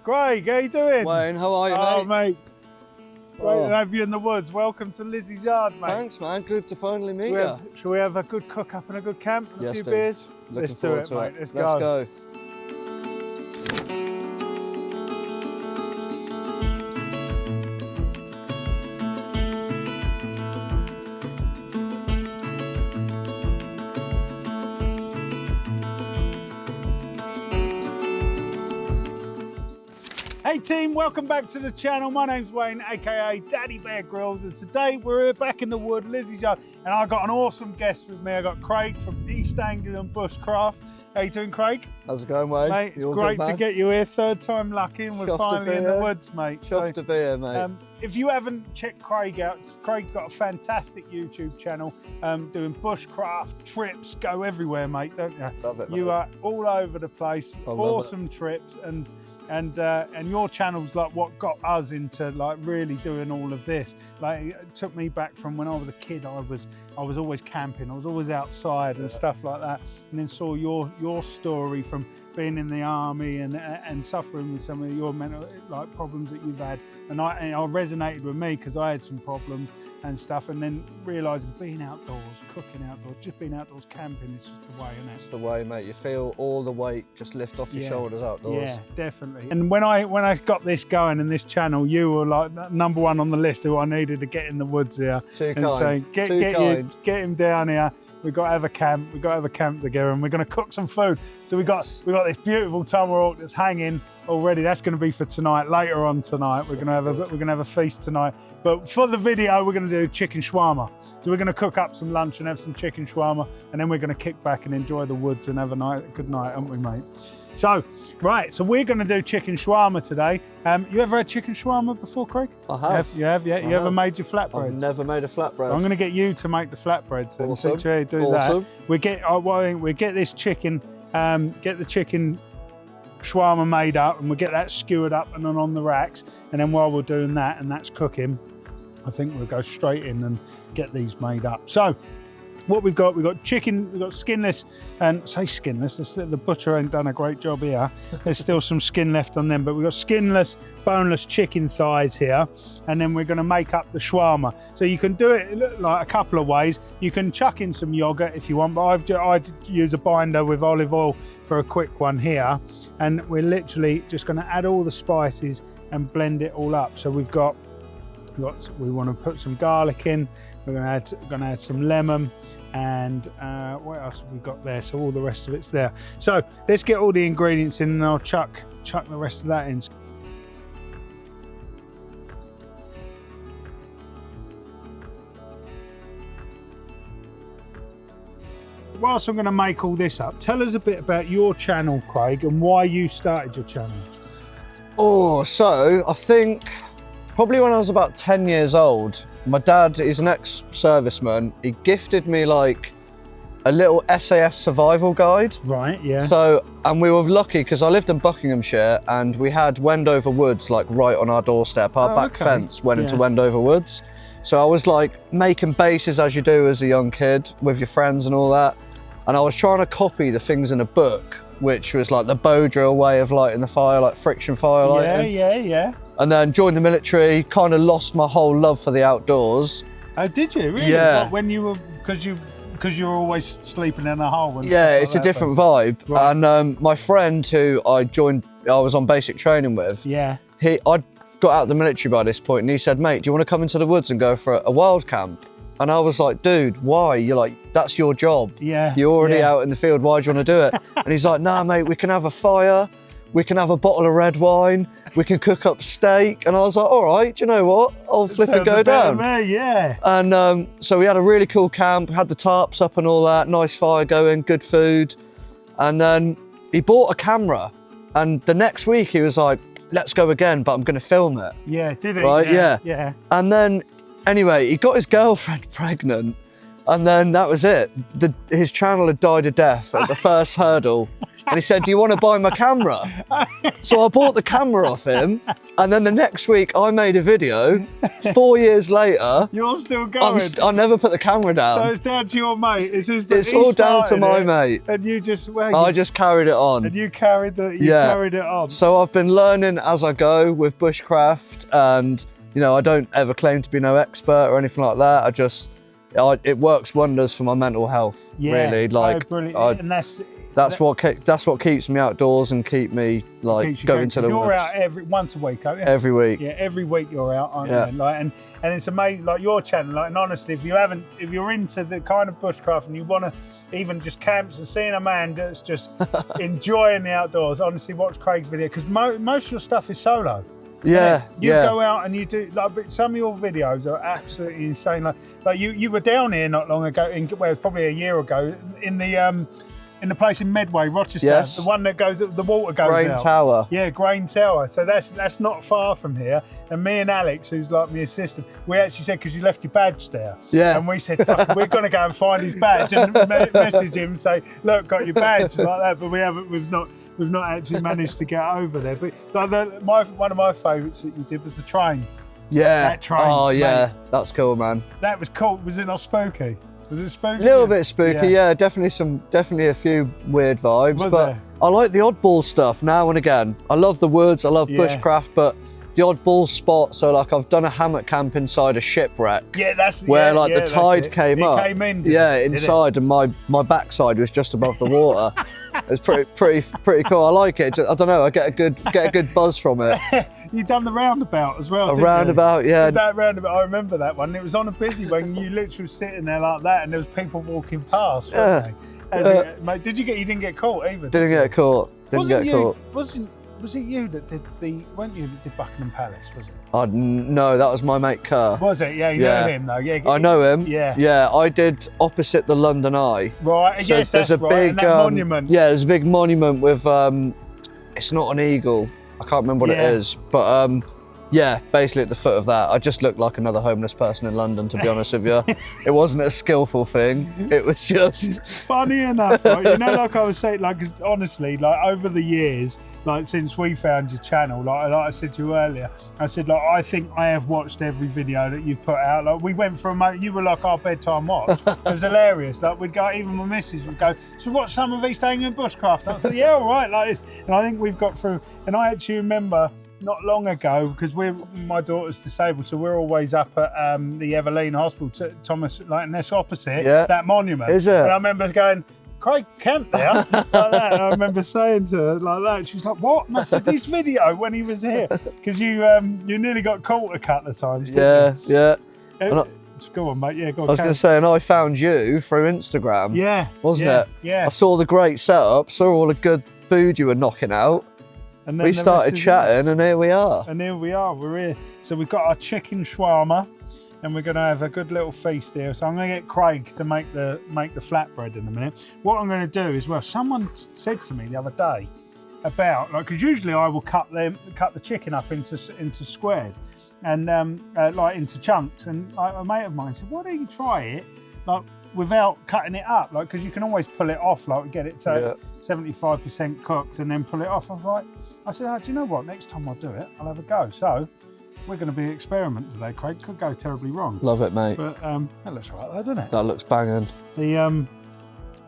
Craig, how you doing? Wayne, how are you, mate? Oh, mate. Great to have you in the woods. Welcome to Lizzie's yard, mate. Thanks, man. Good to finally meet you. Shall we have a good cook up and a good camp and a few Dude. beers? Looking Let's do it, mate. Let's go. Let's go. Hey team, welcome back to the channel. My name's Wayne, aka Daddy Bear Grylls, and today we're back in the wood, Lizzie's yard, and I've got an awesome guest with me. I got Craig from East Anglian Bushcraft. How you doing, Craig? How's it going, Wayne? Mate, it's great to get you here. Third time lucky, and we're finally in the woods, mate. Chuffed to be here, mate. If you haven't checked Craig out, Craig's got a fantastic YouTube channel doing bushcraft trips. Go everywhere, mate, don't you? Love it, mate. You are all over the place. Awesome trips, and your channel's like what got us into like really doing all of this. Like it took me back from when I was a kid. I was always camping. I was always outside and stuff like that. And then saw your story from being in the army and suffering with some of your mental like problems that you've had. And I resonated with me because I had some problems and stuff. And then realising being outdoors, cooking outdoors, just being outdoors camping is just the way, isn't it? It's the way, mate. You feel all the weight just lift off your shoulders outdoors. Yeah, definitely. And when I got this going and this channel, you were like #1 on the list who I needed to get in the woods here. Too kind. Get him down here. We've got to have a camp. We've got to have a camp together, and we're going to cook some food. So we got this beautiful tomahawk that's hanging already. That's going to be for tonight. Later on tonight, we're going to have a feast tonight. But for the video, we're going to do chicken shawarma. So we're going to cook up some lunch and have some chicken shawarma, and then we're going to kick back and enjoy the woods and have a good night, aren't we, mate? So, right, so we're going to do chicken shawarma today. You ever had chicken shawarma before, Craig? I have. You have, yeah? You ever made your flatbreads? I've never made a flatbread. I'm going to get you to make the flatbreads then. Awesome. Teach you how to do that. We get this chicken, get the chicken shawarma made up, and we'll get that skewered up and then on the racks. And then while we're doing that and that's cooking, I think we'll go straight in and get these made up. So, what we've got chicken, we've got skinless, and say skinless, the butcher ain't done a great job here. There's still some skin left on them, but we've got skinless, boneless chicken thighs here, and then we're gonna make up the shawarma. So you can do it like a couple of ways. You can chuck in some yogurt if you want, but I use a binder with olive oil for a quick one here, and we're literally just gonna add all the spices and blend it all up. So we want to put some garlic in. We're going to add some lemon, and what else have we got there? So all the rest of it's there. So let's get all the ingredients in, and I'll chuck the rest of that in. Whilst I'm going to make all this up, tell us a bit about your channel, Craig, and why you started your channel. Oh, so I think probably when I was about 10 years old, my dad is an ex-serviceman. He gifted me like a little SAS survival guide. Right, yeah. So, and we were lucky because I lived in Buckinghamshire and we had Wendover Woods like right on our doorstep. Our back fence went into Wendover Woods. So I was like making bases as you do as a young kid with your friends and all that. And I was trying to copy the things in a book, which was like the bow drill way of lighting the fire, like friction fire lighting. Yeah. And then joined the military, kind of lost my whole love for the outdoors. Oh, did you? Really? Yeah. What, when you were, because you were always sleeping in a hole. Yeah, it's a different vibe. Right. And my friend who I was on basic training with. Yeah. I'd got out of the military by this point, and he said, "Mate, do you want to come into the woods and go for a wild camp?" And I was like, "Dude, why?" You're like, "That's your job. Yeah. You're already out in the field. Why do you want to do it?" And he's like, "Nah, mate, we can have a fire. We can have a bottle of red wine, we can cook up steak." And I was like, all right, do you know what? I'll flip and go down. Yeah. And so we had a really cool camp, had the tarps up and all that, nice fire going, good food. And then he bought a camera. And the next week he was like, "Let's go again, but I'm going to film it." Yeah, did he? Right, yeah. And then, anyway, he got his girlfriend pregnant. And then that was it. His channel had died a death at the first hurdle. And he said, do you want to buy my camera? So I bought the camera off him. And then the next week I made a video. 4 years later. You're still going. I never put the camera down. So it's down to your mate. It's all down to my mate. And you just, I just carried it on. And you carried carried it on. So I've been learning as I go with bushcraft, and you know, I don't ever claim to be no expert or anything like that. It works wonders for my mental health. Really, like, and that's what keeps me outdoors and keep me like going to the woods. You're out once a week, aren't you? Every week. Yeah, every week you're out, aren't you? Like, and it's amazing, like your channel. Like, and honestly, if you're into the kind of bushcraft and you want to even just camps and seeing a man that's just enjoying the outdoors, honestly, watch Craig's video, because most of your stuff is solo. Yeah, you go out and you do, like, some of your videos are absolutely insane. Like you were down here not long ago, it was probably a year ago, in the place in Medway, Rochester, the one that goes, the water goes Grain out. Tower. Yeah, Grain Tower. So that's not far from here. And me and Alex, who's like my assistant, we actually said, because you left your badge there. Yeah. And we said, fuck, we're going to go and find his badge and message him and say, look, got your badge, like that. But we've not actually managed to get over there. But like one of my favourites that you did was the train. Yeah. That train. Oh yeah, mate. That's cool, man. That was cool. Was it not spooky? Was it spooky? A little bit spooky, yeah. Definitely a few weird vibes. But I like the oddball stuff now and again. I love the woods, I love bushcraft, but the oddball spot. So like, I've done a hammock camp inside a shipwreck. Yeah, that's where like the tide came up. It came in. Inside, and my backside was just above the water. It was pretty cool. I like it. I don't know. I get a good buzz from it. You done the roundabout as well. Roundabout, yeah. That roundabout, I remember that one. It was on a busy when you literally were sitting there like that, and there was people walking past. Weren't they? Mate, you didn't get caught either? Didn't get caught. Was it you that did weren't you that did Buckingham Palace, was it? No, that was my mate Kerr. Was it? Yeah, you know him though. Yeah, I know him. Yeah. Yeah, I did opposite the London Eye. Right, so yes, there's that's a big and that monument. Yeah, there's a big monument with, it's not an eagle. I can't remember what it is, but yeah, basically at the foot of that. I just looked like another homeless person in London, to be honest with you. It wasn't a skillful thing. It was just... Funny enough, right? You know, like I was saying, like, 'cause honestly, like over the years, like since we found your channel, like I said to you earlier, I said, like, I think I have watched every video that you've put out. Like, we went from, you were like our bedtime watch. It was hilarious. Like, we'd go, even my missus would go, so watch some of East Anglian Bushcraft. I said, yeah, all right, like this. And I think we've got through, and I actually remember not long ago, because my daughter's disabled, so we're always up at the Evelyn Hospital, Thomas, like, and that's opposite that monument. Is it? And I remember going, Craig camped there, like that. And I remember saying to her like that. She was like, "What?" And I said, "This video when he was here, because you nearly got caught a couple of times." Didn't you? Yeah. Go on, mate. Yeah, go on. I was going to say, and I found you through Instagram. Yeah. Wasn't it? Yeah. I saw the great setup, saw all the good food you were knocking out. And then we started chatting, and here we are. We're here. So we've got our chicken shawarma, and we're going to have a good little feast here. So I'm going to get Craig to make the flatbread in a minute. What I'm going to do as well, someone said to me the other day about, like, because usually I will cut the chicken up into squares and like into chunks. And a mate of mine said, why don't you try it like without cutting it up? Like, because you can always pull it off, like get it to 75% cooked and then pull it off. I said, oh, do you know what? Next time I'll do it, I'll have a go. So we're going to be experimenting today, Craig. Could go terribly wrong. Love it, mate. But that looks right there, doesn't it? That looks banging.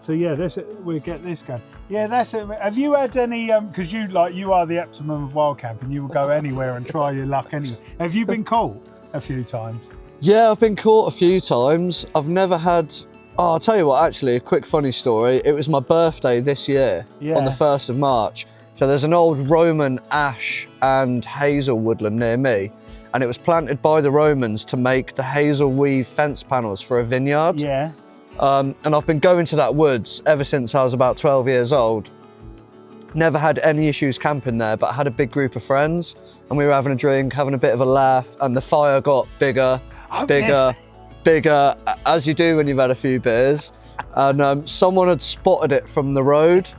So yeah, we'll get this going. Yeah, that's it. Have you had any? Because you are the optimum of wild camping. You will go anywhere and try your luck anyway. Have you been caught a few times? Yeah, I've been caught a few times. I've never had. Oh, I'll tell you what. Actually, a quick funny story. It was my birthday this year on the 1st of March. So there's an old Roman ash and hazel woodland near me, and it was planted by the Romans to make the hazel weave fence panels for a vineyard. Yeah. And I've been going to that woods ever since I was about 12 years old. Never had any issues camping there, but I had a big group of friends, and we were having a drink, having a bit of a laugh, and the fire got bigger, bigger, as you do when you've had a few beers. And someone had spotted it from the road.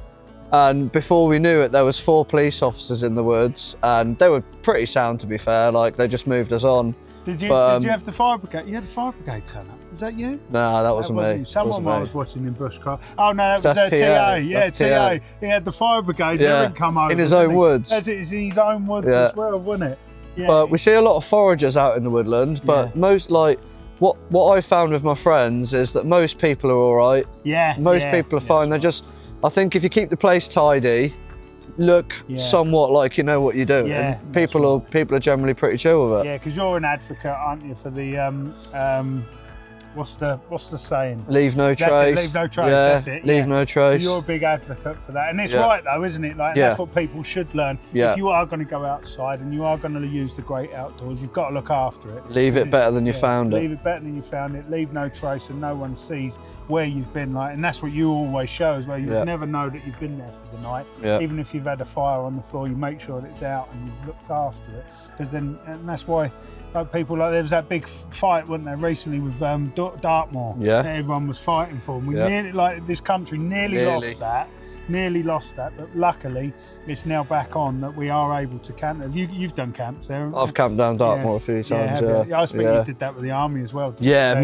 And before we knew it, there was 4 police officers in the woods, and they were pretty sound, to be fair. Like, they just moved us on. Did you have the fire brigade? You had the fire brigade turn up. Was that you? No, that wasn't me. Someone I was watching in Bushcraft. Oh no, that was TA. Yeah, TA. He had the fire brigade. They didn't come over in his own woods. It's in his own woods as well, wasn't it? Yeah. But we see a lot of foragers out in the woodland. But most what I found with my friends is that most people are all right. Yeah. Most people are fine. They're just. I think if you keep the place tidy, look somewhat like you know what you're doing, people are generally pretty chill with it. Yeah, because you're an advocate, aren't you, for the what's the saying? Leave no trace. Leave no trace. Yeah, that's it. Leave no trace. So you're a big advocate for that, and it's right though, isn't it? Like that's what people should learn. If you are going to go outside and you are going to use the great outdoors, you've got to look after it. Leave it better than you found it. Leave it better than you found it. Leave no trace, and no one sees where you've been. Like, and that's what you always show as well. You never know that you've been there for the night. Even if you've had a fire on the floor, you make sure that it's out and you've looked after it. Because then, and that's why. Like people like there was that big fight, wasn't there, recently with Dartmoor? That everyone was fighting for. And we nearly, like this country, nearly lost that. But luckily, it's now back on that we are able to camp. You've done camps there? I've camped down Dartmoor a few times. I expect you did that with the army as well.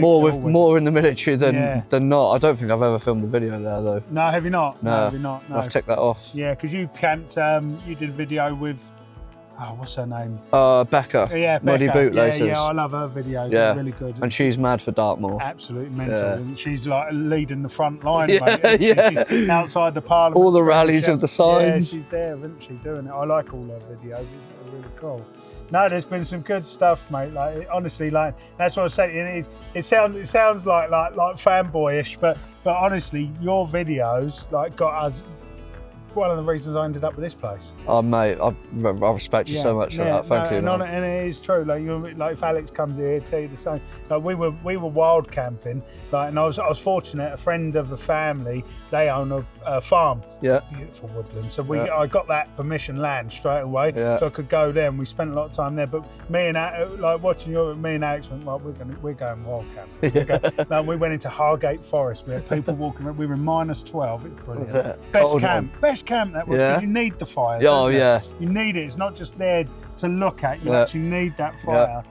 More in the military than not. I don't think I've ever filmed a video there though. No, have you not? No, have you not? No. I've ticked that off. Yeah, because you camped. You did a video with. Oh, what's her name? Becca. Yeah, Becca. Muddy Bootlaces. Yeah, I love her videos. They're really good. And she's mad for Dartmoor. Absolutely mental. And she's like leading the front line, mate. She's outside the Parliament. All the rallies of the signs. Yeah, she's there, isn't she, doing it? I like all her videos. They're really cool. No, there's been some good stuff, mate. Like honestly, like that's what I was saying. It sounds like fanboyish, but honestly, your videos like got us. One of the reasons I ended up with this place. Oh mate, I respect you so much for that. Thank you. And it is true. Like if Alex comes here, tell you the same. Like we were wild camping. Like, and I was fortunate. A friend of the family, they own a farm. Yeah. Beautiful woodland. So I got that permission land straight away. Yeah. So I could go there. And we spent a lot of time there. But me and me and Alex went. Well, we're going wild camping. We went into Hargate Forest. We had people walking around. We were in -12. It was brilliant. Best camp that was, because you need the fire. You need it. It's not just there to look at. You actually need that fire.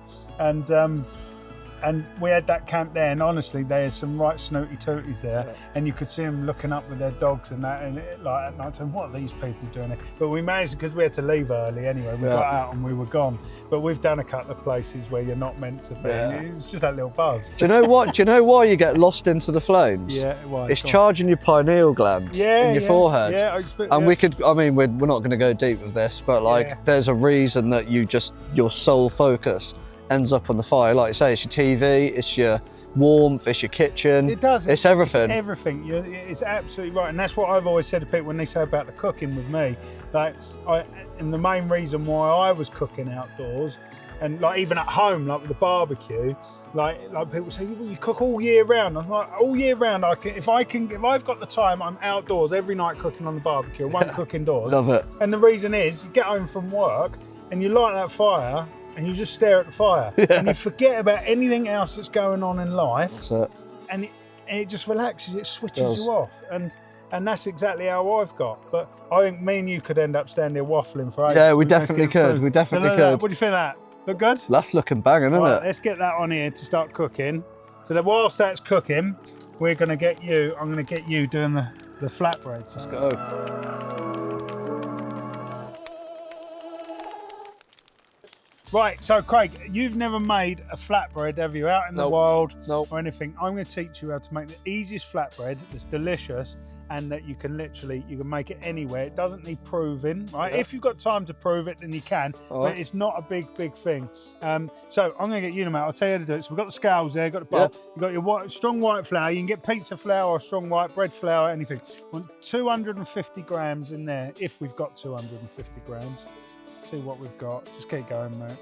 And we had that camp there, and honestly, there's some right snooty tooties there, and you could see them looking up with their dogs and that, and like at night time, what are these people doing here? But we managed, because we had to leave early anyway. We got out and we were gone. But we've done a couple of places where you're not meant to be. It's just that little buzz. Do you know what? Do you know why you get lost into the flames? Why? It's charging your pineal gland in your forehead. Yeah, I expect. And we could. I mean, we're not going to go deep with this, but like, there's a reason that your sole focus ends up on the fire. Like you say, it's your TV, it's your warmth, it's your kitchen. It does. It's everything. It's everything. It's absolutely right, and that's what I've always said to people when they say about the cooking with me. Like, and the main reason why I was cooking outdoors, and like even at home, like with the barbecue, like people say, well, you cook all year round. I'm like, all year round, if I've got the time, I'm outdoors every night cooking on the barbecue. I won't cook indoors. Love it. And the reason is, you get home from work and you light that fire. And you just stare at the fire, and you forget about anything else that's going on in life. That's it. And it just relaxes, it switches you off, and that's exactly how I've got. But I think me and you could end up standing there waffling for ages. Yeah, we definitely could. We definitely could. What do you think of that? Look good? That's looking banging, isn't it? Let's get that on here to start cooking. So that whilst that's cooking, I'm going to get you doing the flatbreads. Let's go. Right, so Craig, you've never made a flatbread, have you? Out in the wild or anything. I'm going to teach you how to make the easiest flatbread that's delicious, and that you can make it anywhere. It doesn't need proving, right? If you've got time to prove it, then you can, but it's not a big thing. So I'm going to get you to make. I'll tell you how to do it. So we've got the scales there, got the bowl, you've got your strong white flour. You can get pizza flour or strong white bread flour, anything. We want 250 grams in there, if we've got 250 grams. See what we've got. Just keep going, mate.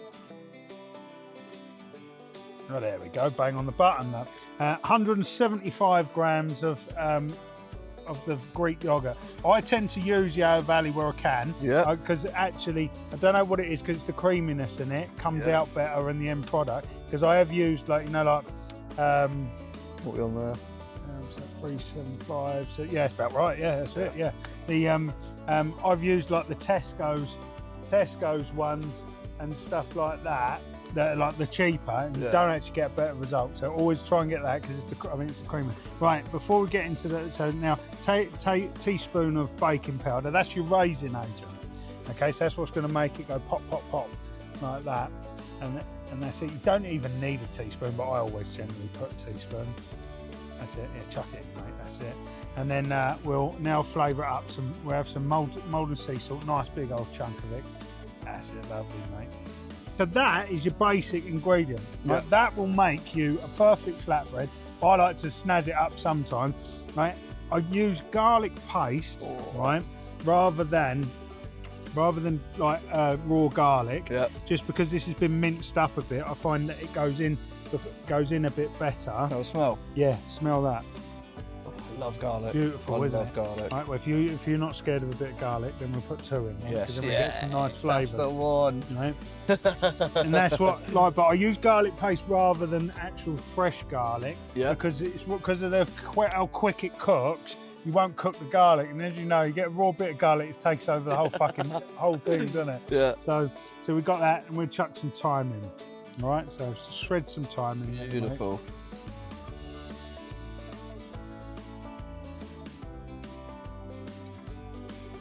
Oh, there we go. Bang on the button. 175 grams of the Greek yogurt. I tend to use Yarra Valley where I can. Yeah. Because actually, I don't know what it is, because it's the creaminess in it comes out better in the end product. Because I have used what we on there? 375. So yeah, it's about right. Yeah, that's it. Yeah. The I've used like the Tesco's ones and stuff like that. that are like the cheaper, and you don't actually get a better result. So always try and get that because it's the creamer. Right, before we get into the, so now teaspoon of baking powder. That's your raising agent. Okay, so that's what's going to make it go pop, pop, pop like that, and that's it. You don't even need a teaspoon, but I always generally put a teaspoon. That's it. Yeah, chuck it in, mate. That's it. And then we'll now flavour it up. We'll have some molten sea salt, nice big old chunk of it. That's it, lovely, mate. So that is your basic ingredient. Right? Yep. That will make you a perfect flatbread. I like to snazz it up sometimes. Right? I use garlic paste, right, rather than like raw garlic. Yep. Just because this has been minced up a bit, I find that it goes in a bit better. It'll smell. Yeah, smell that. I love garlic. Beautiful, isn't it? I love garlic. Right, well, if you're not scared of a bit of garlic, then we'll put 2 in. Right? Yes, then we get some nice flavours. That's the one. Right? And that's what, like, but I use garlic paste rather than actual fresh garlic. Yeah. Because of how quick it cooks. You won't cook the garlic, and as you know, you get a raw bit of garlic, it takes over the whole fucking whole thing, doesn't it? Yeah. So we've got that, and we'll chuck some thyme in. All right, so shred some thyme in. Beautiful. Right?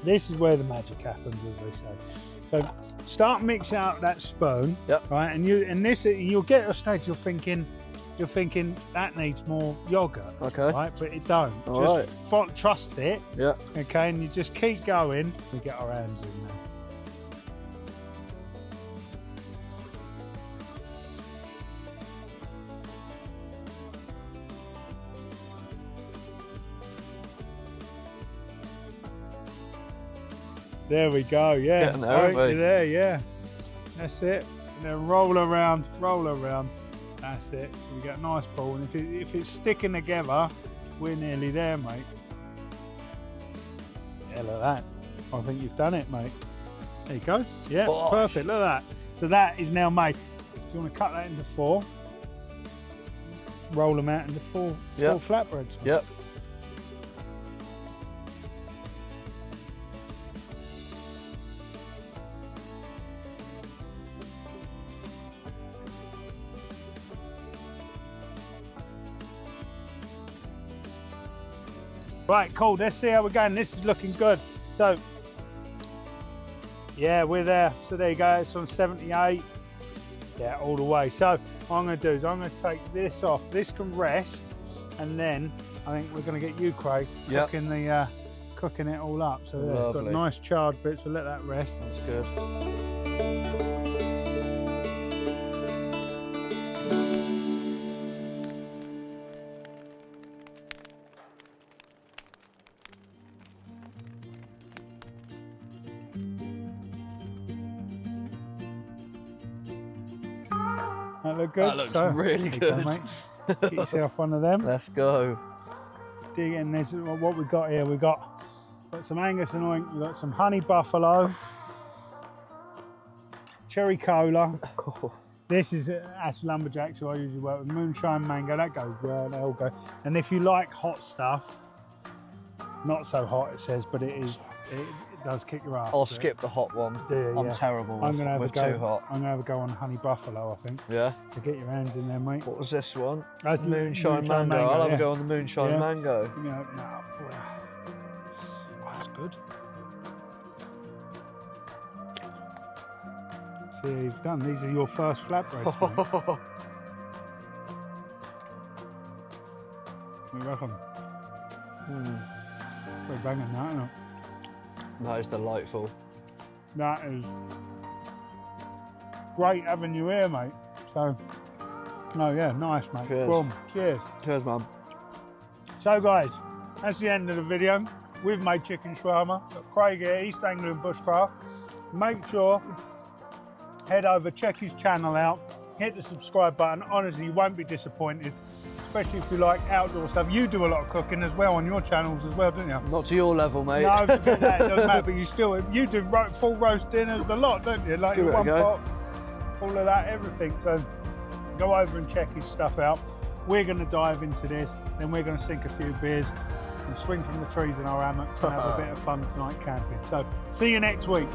This is where the magic happens, as they say. So start mixing out that spoon. Yep. Right, and you'll get to a stage you're thinking that needs more yogurt. Okay. Right, but it don't. All Just trust it. Yeah. Okay, and you just keep going. We get our hands in there. There we go, yeah. Getting there, aren't we? There, yeah. That's it. And then roll around. That's it. So we get a nice ball. And if it's sticking together, we're nearly there, mate. Yeah, look at that. I think you've done it, mate. There you go. Yeah, perfect. Look at that. So that is now made. If you want to cut that into 4, roll them out into 4 flatbreads. Mate. Yep. Right, cool. Let's see how we're going. This is looking good. So, yeah, we're there. So there you go. It's on 78. Yeah, all the way. So what I'm going to do is I'm going to take this off. This can rest, and then I think we're going to get you, Craig, cooking it all up. So there, we've got nice charred bits. We'll let that rest. That's good. That look good? That looks really good. Mate. Get yourself one of them. Let's go. Dig in. This is what we've got here. We've got some Angus and oink. We've got some honey buffalo, cherry cola. This is Ash Lumberjacks, who I usually work with. Moonshine mango. That goes well. They all go. And if you like hot stuff, not so hot it says, but it does kick your ass. I'll skip the hot one. I'm terrible with too hot. I'm going to have a go on honey buffalo, I think. Yeah. So get your hands in there, mate. What was this one? That's Moonshine mango. I'll have a go on the moonshine mango. Let me open that up for you. Oh, that's good. Let's see how you've done. These are your first flatbreads, mate. What do you reckon? Pretty banging that, isn't it? That is delightful. That is great having you here, mate. So, no, yeah, nice, mate. Cheers. Boom. Cheers. Cheers, man. So, guys, that's the end of the video. We've made chicken shawarma. Got Craig here, East Anglia Bushcraft. Make sure, head over, check his channel out, hit the subscribe button. Honestly, you won't be disappointed. Especially if you like outdoor stuff. You do a lot of cooking as well on your channels as well, don't you? Not to your level, mate. No, forget that, it doesn't matter, but you do full roast dinners a lot, don't you? Like one pot, all of that, everything. So go over and check his stuff out. We're going to dive into this, then we're going to sink a few beers and swing from the trees in our hammocks and have a bit of fun tonight camping. So see you next week.